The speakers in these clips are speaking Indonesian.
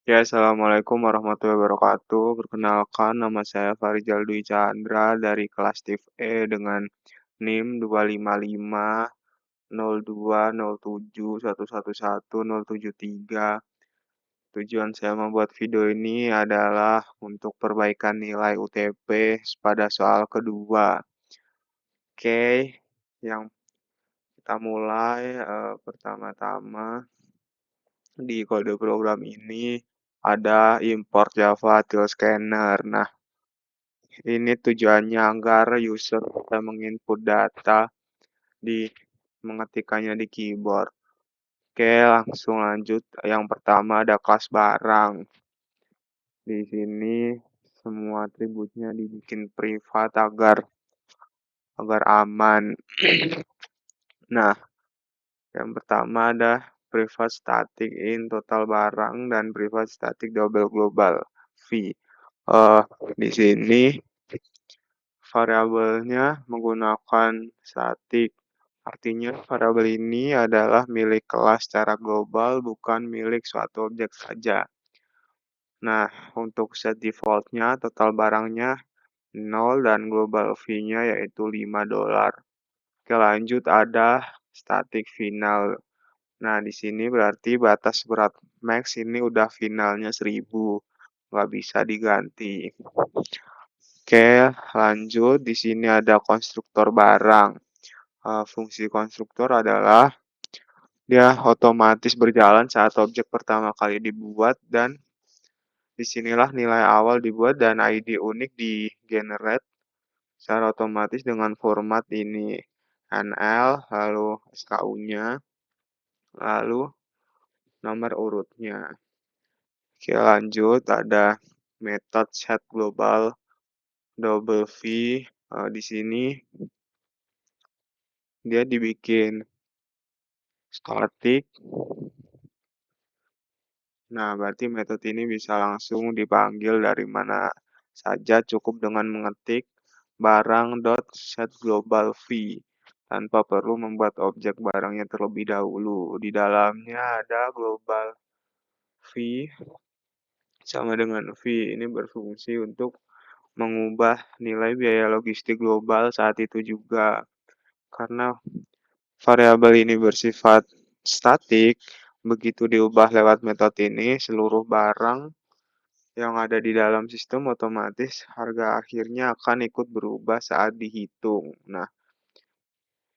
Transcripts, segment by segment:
Ya, assalamualaikum warahmatullahi wabarakatuh. Perkenalkan, nama saya Farizal Dwi Chandra dari kelas TIF E dengan NIM 2550207111073. Tujuan saya membuat video ini adalah untuk perbaikan nilai UTP pada soal kedua. Oke, yang kita mulai pertama-tama di kode program ini ada import Java Tool Scanner. Nah, ini tujuannya agar user bisa menginput data di mengetikkannya di keyboard. Oke, langsung lanjut. Yang pertama ada kelas barang. Di sini semua atributnya dibikin privat agar aman. Nah, yang pertama ada privat static in total barang dan privat static double global v. Eh, di sini variabelnya menggunakan static. Artinya variabel ini adalah milik kelas secara global, bukan milik suatu objek saja. Nah, untuk set defaultnya, total barangnya 0 dan global fee-nya yaitu $5. Oke, lanjut ada static final. Nah, di sini berarti batas berat max ini udah finalnya 1000, nggak bisa diganti. Oke, lanjut. Di sini ada konstruktor barang. Fungsi konstruktor adalah dia otomatis berjalan saat objek pertama kali dibuat dan disinilah nilai awal dibuat dan ID unik di generate secara otomatis dengan format ini NL, lalu SKU-nya, lalu nomor urutnya. Oke, lanjut ada method set global double V. Di sini dia dibikin static. Nah, berarti metode ini bisa langsung dipanggil dari mana saja cukup dengan mengetik barang.setGlobalV tanpa perlu membuat objek barangnya terlebih dahulu. Di dalamnya ada global V sama dengan V. Ini berfungsi untuk mengubah nilai biaya logistik global saat itu juga. Karena variabel ini bersifat statik, begitu diubah lewat metode ini, seluruh barang yang ada di dalam sistem otomatis harga akhirnya akan ikut berubah saat dihitung. Nah,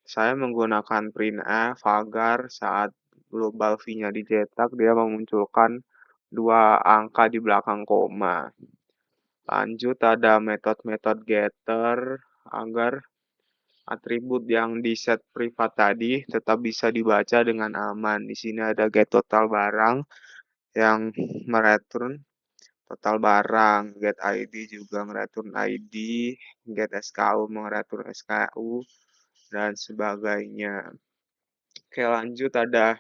saya menggunakan printf agar saat global V-nya dicetak, dia memunculkan dua angka di belakang koma. Lanjut ada metode getter agar atribut yang di set privat tadi tetap bisa dibaca dengan aman. Di sini ada get total barang yang mereturn total barang, get ID juga mereturn ID, get SKU mereturn SKU, dan sebagainya. Oke, lanjut ada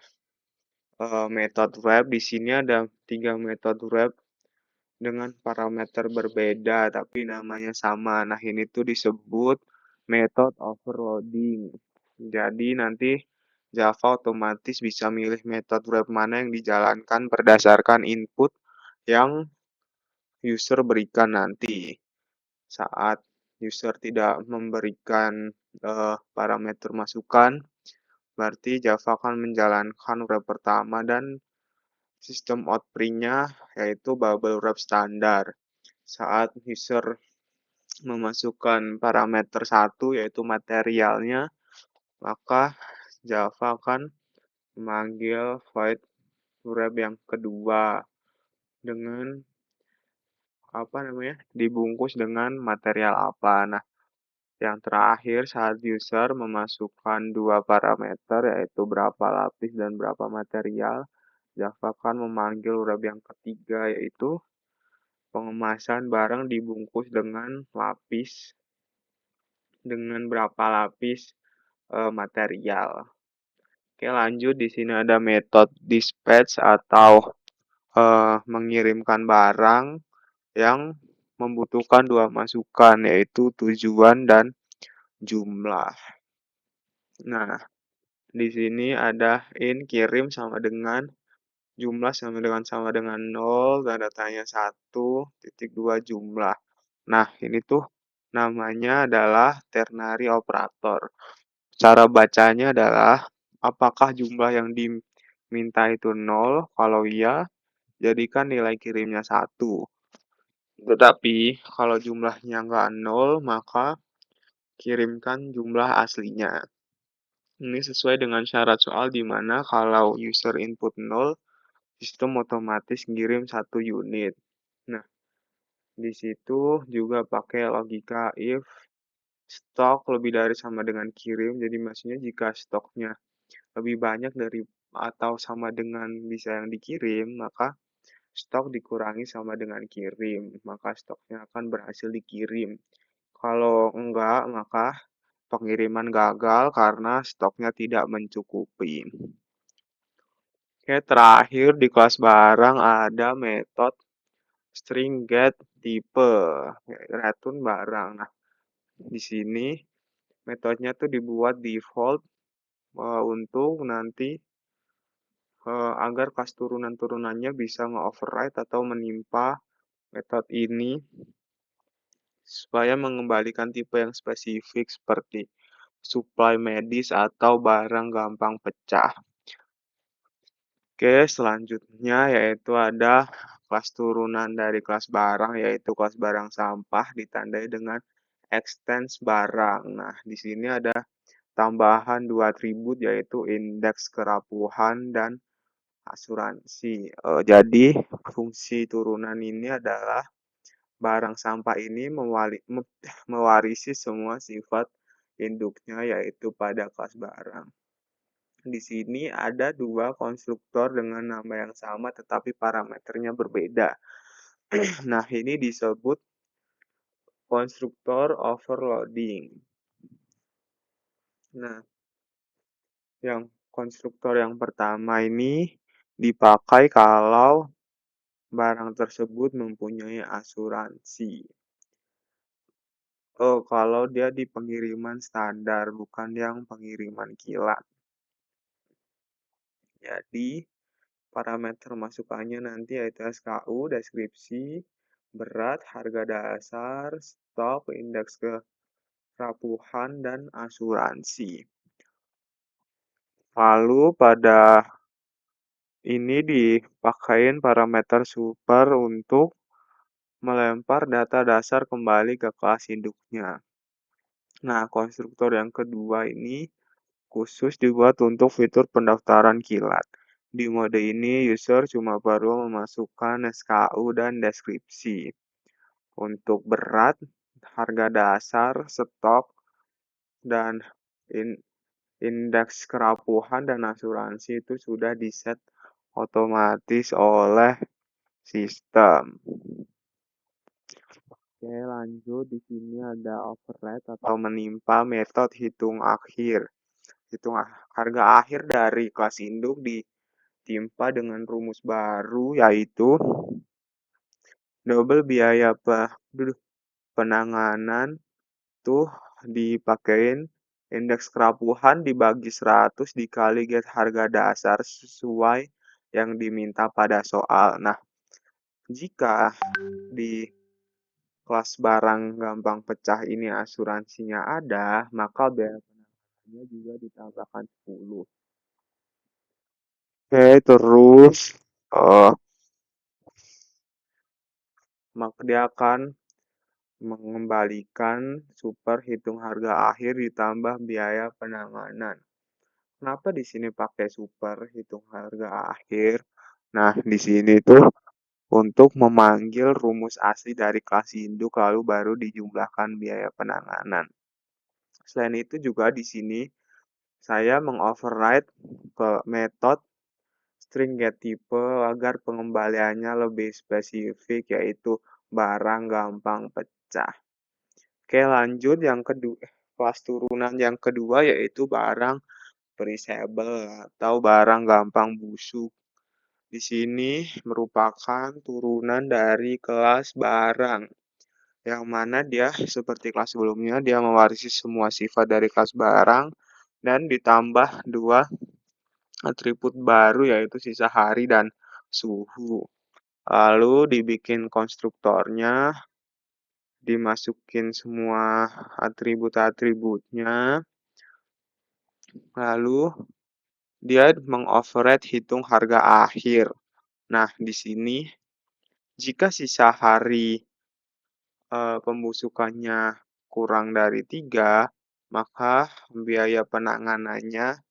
metode wrap. Di sini ada 3 metode wrap dengan parameter berbeda, tapi namanya sama. Nah, ini tuh disebut method overloading. Jadi nanti Java otomatis bisa milih metode wrap mana yang dijalankan berdasarkan input yang user berikan nanti. Saat user tidak memberikan parameter masukan, berarti Java akan menjalankan wrap pertama dan sistem output-nya yaitu bubble wrap standar. Saat user memasukkan parameter satu yaitu materialnya, maka Java akan memanggil void wrap yang kedua dengan dibungkus dengan material apa. Nah, yang terakhir saat user memasukkan dua parameter yaitu berapa lapis dan berapa material, Java akan memanggil wrap yang ketiga yaitu pengemasan barang dibungkus dengan lapis dengan berapa lapis material. Oke, lanjut di sini ada metode dispatch atau mengirimkan barang yang membutuhkan dua masukan yaitu tujuan dan jumlah. Nah, di sini ada in kirim sama dengan jumlah sama dengan 0, tanda tanya 1, 2 jumlah. Nah, ini tuh namanya adalah ternary operator. Cara bacanya adalah apakah jumlah yang diminta itu 0? Kalau iya, jadikan nilai kirimnya 1. Tetapi kalau jumlahnya nggak 0, maka kirimkan jumlah aslinya. Ini sesuai dengan syarat soal di mana kalau user input 0, sistem otomatis ngirim 1 unit. Nah, di situ juga pakai logika if stok lebih dari sama dengan kirim. Jadi maksudnya jika stoknya lebih banyak dari atau sama dengan bisa yang dikirim, maka stok dikurangi sama dengan kirim, maka stoknya akan berhasil dikirim. Kalau enggak, maka pengiriman gagal karena stoknya tidak mencukupi. Oke, terakhir di kelas barang ada metode string get type, return barang. Nah, di sini metodenya tuh dibuat default untuk nanti agar kelas turunan-turunannya bisa nge-override atau menimpa metode ini supaya mengembalikan tipe yang spesifik seperti supply medis atau barang gampang pecah. Oke, selanjutnya yaitu ada kelas turunan dari kelas barang, yaitu kelas barang sampah ditandai dengan extends barang. Nah, di sini ada tambahan 2 atribut yaitu indeks kerapuhan dan asuransi. Jadi, fungsi turunan ini adalah barang sampah ini mewarisi semua sifat induknya yaitu pada kelas barang. Di sini ada 2 konstruktor dengan nama yang sama tetapi parameternya berbeda. Nah, ini disebut konstruktor overloading. Nah, yang konstruktor yang pertama ini dipakai kalau barang tersebut mempunyai asuransi. Kalau dia di pengiriman standar, bukan yang pengiriman kilat. Jadi, parameter masukannya nanti yaitu SKU, deskripsi, berat, harga dasar, stok, indeks kerapuhan, dan asuransi. Lalu pada ini dipakein parameter super untuk melempar data dasar kembali ke kelas induknya. Nah, konstruktor yang kedua ini khusus dibuat untuk fitur pendaftaran kilat. Di mode ini, user cuma perlu memasukkan SKU dan deskripsi. Untuk berat, harga dasar, stok, dan indeks kerapuhan dan asuransi itu sudah diset otomatis oleh sistem. Oke, lanjut. Di sini ada override atau menimpa metode hitung akhir. Hitung harga akhir dari kelas induk ditimpa dengan rumus baru yaitu double biaya penanganan tuh dipakein indeks kerapuhan dibagi 100 dikali get harga dasar sesuai yang diminta pada soal. Nah, jika di kelas barang gampang pecah ini asuransinya ada, maka biaya penanganannya juga ditambahkan 10. Oke, terus uh, maka dia akan mengembalikan super hitung harga akhir ditambah biaya penanganan. Kenapa di sini pakai super hitung harga akhir? Nah, di sini tuh untuk memanggil rumus asli dari kelas induk lalu baru dijumlahkan biaya penanganan. Selain itu juga di sini saya mengoverride ke metode string get type agar pengembaliannya lebih spesifik yaitu barang gampang pecah. Oke, lanjut yang kedua, kelas turunan yang kedua yaitu barang perishable atau barang gampang busuk. Di sini merupakan turunan dari kelas barang, yang mana dia seperti kelas sebelumnya, dia mewarisi semua sifat dari kelas barang dan ditambah 2 atribut baru yaitu sisa hari dan suhu. Lalu dibikin konstruktornya, dimasukin semua atribut-atributnya, lalu dia mengoverride hitung harga akhir. Nah, di sini jika sisa hari pembusukannya kurang dari 3, maka biaya penanganannya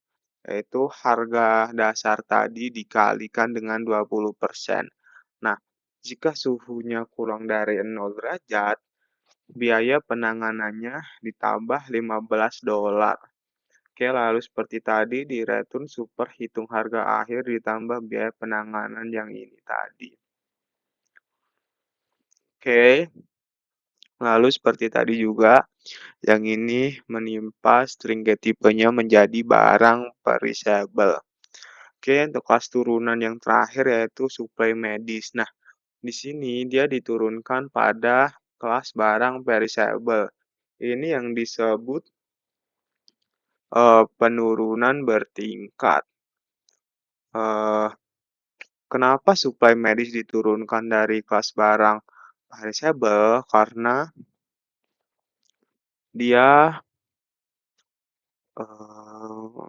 yaitu harga dasar tadi dikalikan dengan 20%. Nah, jika suhunya kurang dari 0 derajat, biaya penanganannya ditambah $15. Oke, lalu seperti tadi di return super hitung harga akhir ditambah biaya penanganan yang ini tadi. Oke, lalu seperti tadi juga, yang ini menimpa string get tipenya menjadi barang perishable. Oke, untuk kelas turunan yang terakhir yaitu supply medis. Nah, di sini dia diturunkan pada kelas barang perishable. Ini yang disebut penurunan bertingkat. Eh, Kenapa supply medis diturunkan dari kelas barang perishable? Dia eh,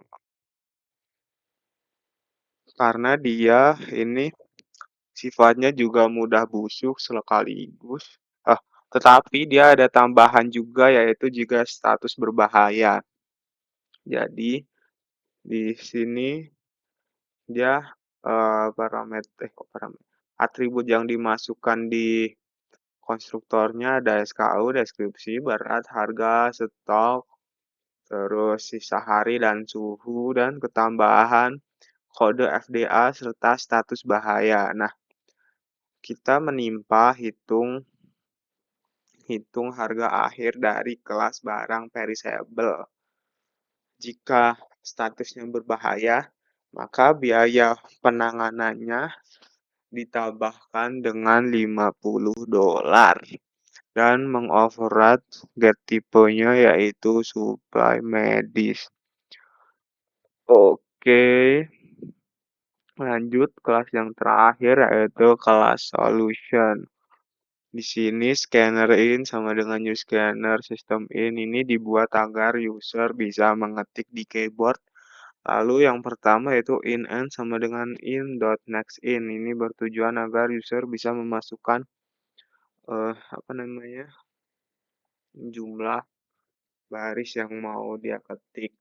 karena dia ini sifatnya juga mudah busuk sekaligus. Ah, tetapi dia ada tambahan juga yaitu jika status berbahaya. Jadi di sini dia atribut yang dimasukkan di konstruktornya ada SKU, deskripsi, berat, harga, stok, terus sisa hari dan suhu, dan ketambahan kode FDA serta status bahaya. Nah, kita menimpa hitung harga akhir dari kelas barang perishable. Jika statusnya berbahaya, maka biaya penanganannya ditambahkan dengan $50 dan mengoverride get tipenya yaitu supply medis. Oke, lanjut kelas yang terakhir yaitu kelas solution. Di sini scanner in sama dengan new scanner system in ini dibuat agar user bisa mengetik di keyboard. Lalu yang pertama yaitu in and sama dengan in.next in. Ini bertujuan agar user bisa memasukkan jumlah baris yang mau dia ketik.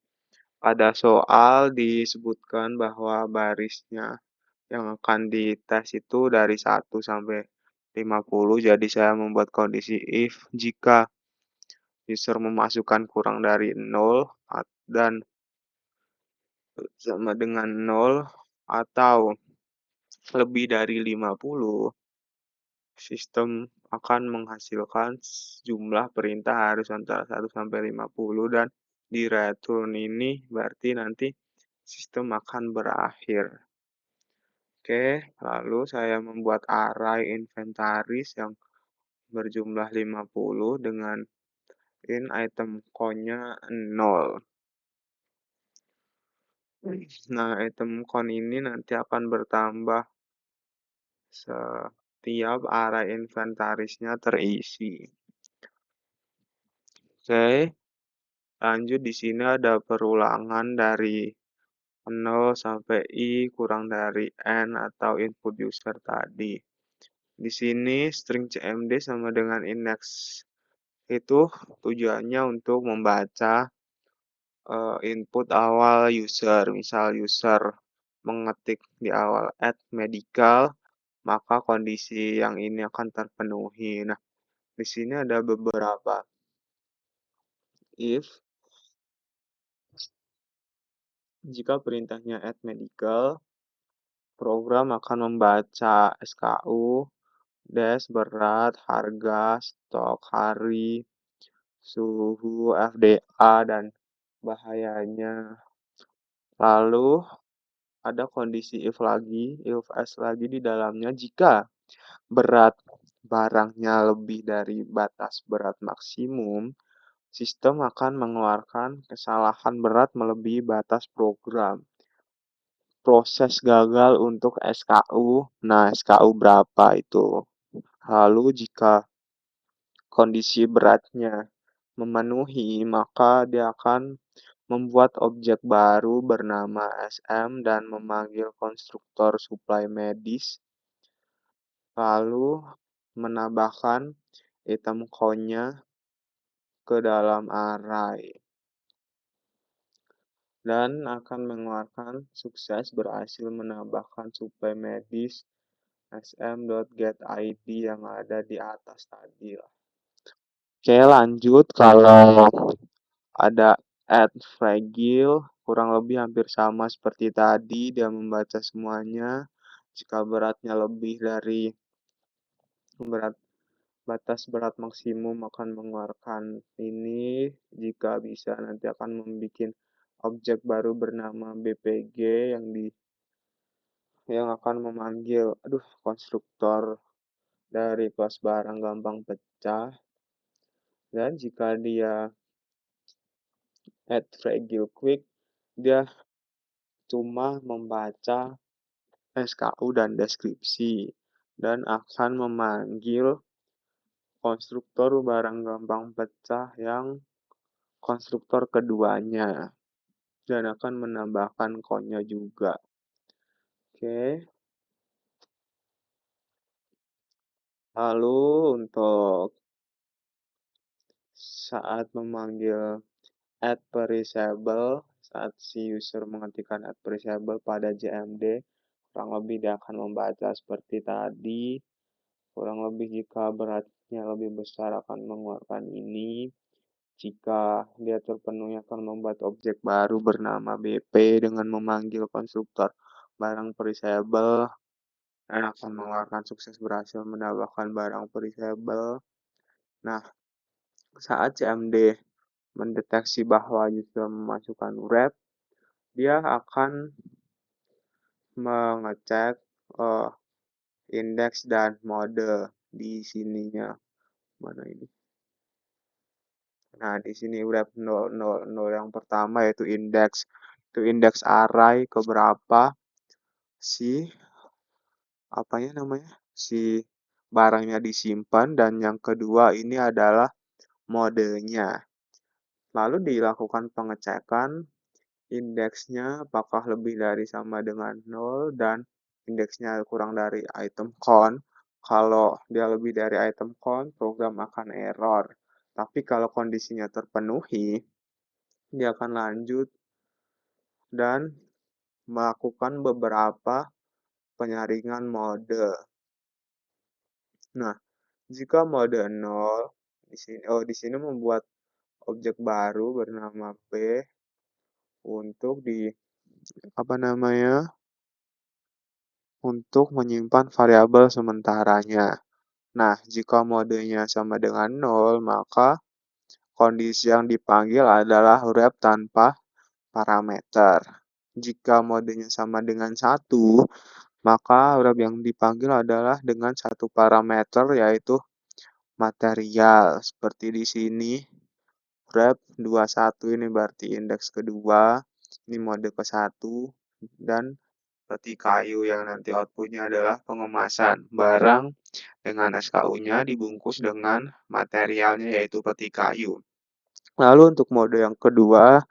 Pada soal disebutkan bahwa barisnya yang akan dites itu dari 1 sampai 50. Jadi saya membuat kondisi if jika user memasukkan kurang dari 0 dan sama dengan 0 atau lebih dari 50, sistem akan menghasilkan jumlah perintah harus antara 1 sampai 50 dan di return ini berarti nanti sistem akan berakhir. Oke, lalu saya membuat array inventaris yang berjumlah 50 dengan in item count-nya 0. Nah, item count ini nanti akan bertambah setiap array inventarisnya terisi. Oke, lanjut di sini ada perulangan dari 0 sampai i kurang dari n atau input user tadi. Di sini string cmd sama dengan index itu tujuannya untuk membaca input awal user. Misal user mengetik di awal @medical, maka kondisi yang ini akan terpenuhi. Nah, di sini ada beberapa if. Jika perintahnya @medical, program akan membaca SKU, berat, harga, stok hari, suhu, FDA, dan bahayanya. Lalu ada kondisi if lagi, if else lagi di dalamnya. Jika berat barangnya lebih dari batas berat maksimum, sistem akan mengeluarkan kesalahan berat melebihi batas program. proses gagal untuk SKU. Nah, SKU berapa itu? Lalu jika kondisi beratnya memenuhi, maka dia akan membuat objek baru bernama SM dan memanggil konstruktor suplai medis, lalu menambahkan item count-nya ke dalam array, dan akan mengeluarkan sukses berhasil menambahkan suplai medis sm.getID yang ada di atas tadi. Oke, lanjut. Kalau ada add fragile, kurang lebih hampir sama seperti tadi, dia membaca semuanya. Jika beratnya lebih dari berat batas berat maksimum akan mengeluarkan ini. Jika bisa nanti akan membuat objek baru bernama BPG yang akan memanggil konstruktor dari kelas barang gampang pecah. Dan jika dia add fragile quick, dia cuma membaca SKU dan deskripsi dan akan memanggil konstruktor barang gampang pecah yang konstruktor keduanya dan akan menambahkan count-nya juga. Oke. Lalu untuk saat memanggil add perishable, saat si user mengetikkan add perishable pada JMD, kurang lebih dia akan membaca seperti tadi. Kurang lebih jika beratnya lebih besar akan mengeluarkan ini. Jika dia terpenuhi akan membuat objek baru bernama BP dengan memanggil konstruktor barang perishable dan akan mengeluarkan sukses berhasil menambahkan barang perishable. Nah, saat CMD mendeteksi bahwa user memasukkan wrap, dia akan mengecek indeks dan mode di sininya. Mana ini? Nah, di sini wrap 000 yang pertama yaitu indeks. Itu indeks array keberapa si si barangnya disimpan, dan yang kedua ini adalah modenya. Lalu dilakukan pengecekan indeksnya apakah lebih dari sama dengan 0 dan indeksnya kurang dari item count. Kalau dia lebih dari item count, program akan error. Tapi kalau kondisinya terpenuhi, dia akan lanjut dan melakukan beberapa penyaringan mode. Nah, jika mode 0, di sini membuat objek baru bernama B untuk untuk menyimpan variabel sementaranya. Nah, jika modenya sama dengan 0, maka kondisi yang dipanggil adalah wrap tanpa parameter. Jika modenya sama dengan 1, maka wrap yang dipanggil adalah dengan satu parameter, yaitu material. Seperti di sini, wrap 21 ini berarti indeks kedua, ini mode ke-1, dan peti kayu yang nanti outputnya adalah pengemasan barang dengan SKU-nya dibungkus dengan materialnya yaitu peti kayu. Lalu untuk mode yang kedua,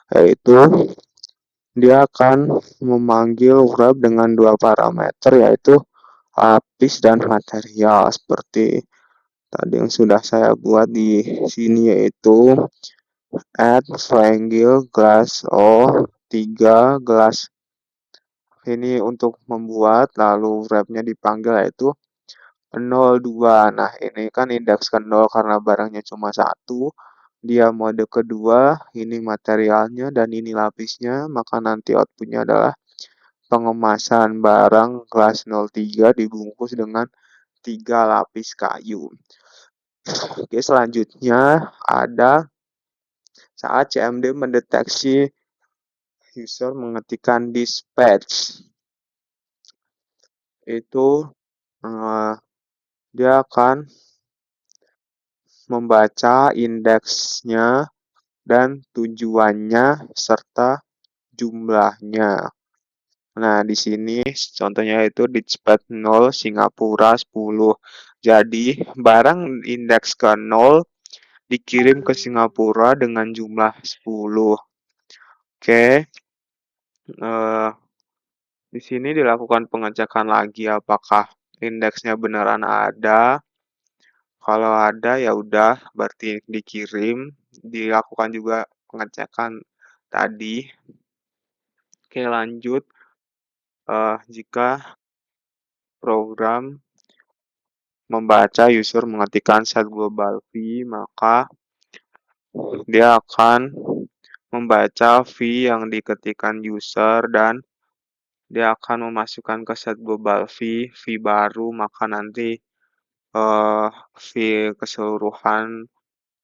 yaitu dia akan memanggil wrap dengan dua parameter, yaitu lapis dan material, seperti tadi yang sudah saya buat di sini, yaitu add triangle glass O3 glass. Ini untuk membuat, lalu wrap-nya dipanggil yaitu 02. Nah, ini kan indeks ke 0 karena barangnya cuma satu. Dia mode kedua, ini materialnya dan ini lapisnya, maka nanti outputnya adalah pengemasan barang kelas 03 dibungkus dengan 3 lapis kayu. Oke, selanjutnya ada saat CMD mendeteksi user mengetikkan dispatch. Itu dia akan membaca indeksnya dan tujuannya serta jumlahnya. Nah, di sini contohnya itu Dispatch 0, Singapura 10. Jadi, barang indeks ke 0 dikirim ke Singapura dengan jumlah 10. Oke, eh, di sini dilakukan pengecekan lagi apakah indeksnya beneran ada. Kalau ada ya udah berarti dikirim. Dilakukan juga pengecekan tadi. Oke, lanjut. Jika program membaca user mengetikkan set global v, maka dia akan membaca v yang diketikkan user dan dia akan memasukkan ke set global v baru, maka nanti eh, v keseluruhan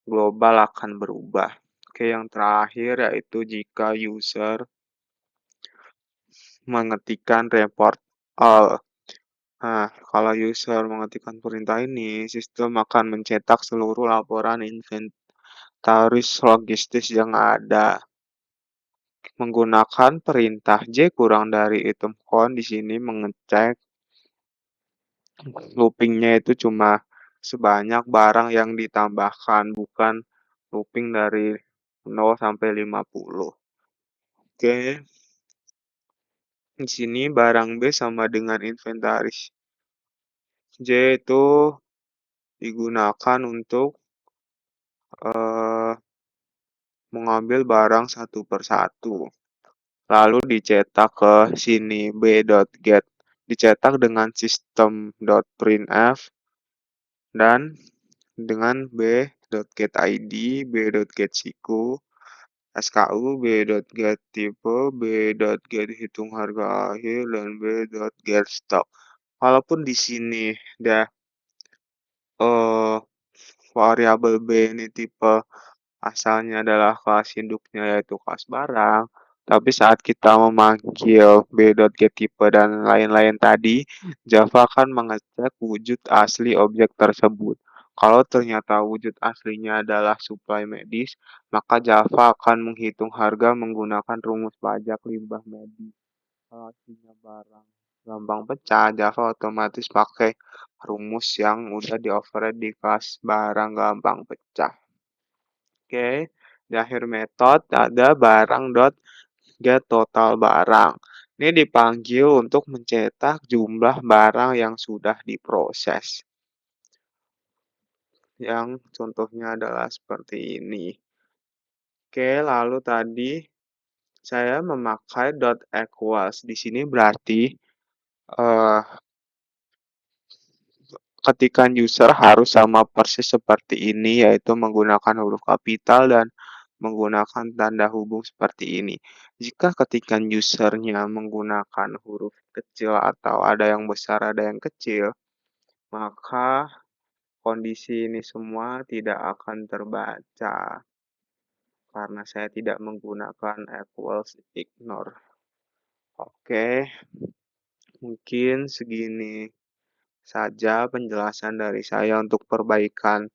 global akan berubah. Oke, yang terakhir yaitu jika user mengetikkan report all. Nah, kalau user mengetikkan perintah ini, sistem akan mencetak seluruh laporan inventaris logistis yang ada. Menggunakan perintah J kurang dari item count di sini mengecek loopingnya itu cuma sebanyak barang yang ditambahkan, bukan looping dari 0 sampai 50. Oke, di sini barang B sama dengan inventaris J itu digunakan untuk eh, mengambil barang satu persatu. Lalu dicetak ke sini b.get. Dicetak dengan sistem .printf dan dengan b.getID, b.getSiku, SKU, b.getType, b.getHitung harga akhir, dan b.getStock. Walaupun di sini dah eh, variabel B ini tipe asalnya adalah kelas induknya yaitu kelas barang, tapi saat kita memanggil b.getType dan lain-lain tadi, Java akan mengecek wujud asli objek tersebut. Kalau ternyata wujud aslinya adalah suplai medis, maka Java akan menghitung harga menggunakan rumus pajak limbah medis. Kalau aslinya barang gampang pecah, Java otomatis pakai rumus yang udah di override di kelas barang gampang pecah. Oke, di akhir metode ada barang dot get total barang. Ini dipanggil untuk mencetak jumlah barang yang sudah diproses. Yang contohnya adalah seperti ini. Oke, lalu tadi saya memakai dot equals. Di sini berarti eh, ketikan user harus sama persis seperti ini, yaitu menggunakan huruf kapital dan menggunakan tanda hubung seperti ini. Jika ketikan usernya menggunakan huruf kecil atau ada yang besar, ada yang kecil, maka kondisi ini semua tidak akan terbaca karena saya tidak menggunakan equals ignore. Oke, mungkin segini saja penjelasan dari saya untuk perbaikan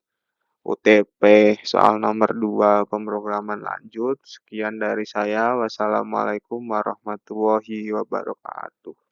UTP soal nomor 2 pemrograman lanjut. Sekian dari saya. Wassalamualaikum warahmatullahi wabarakatuh.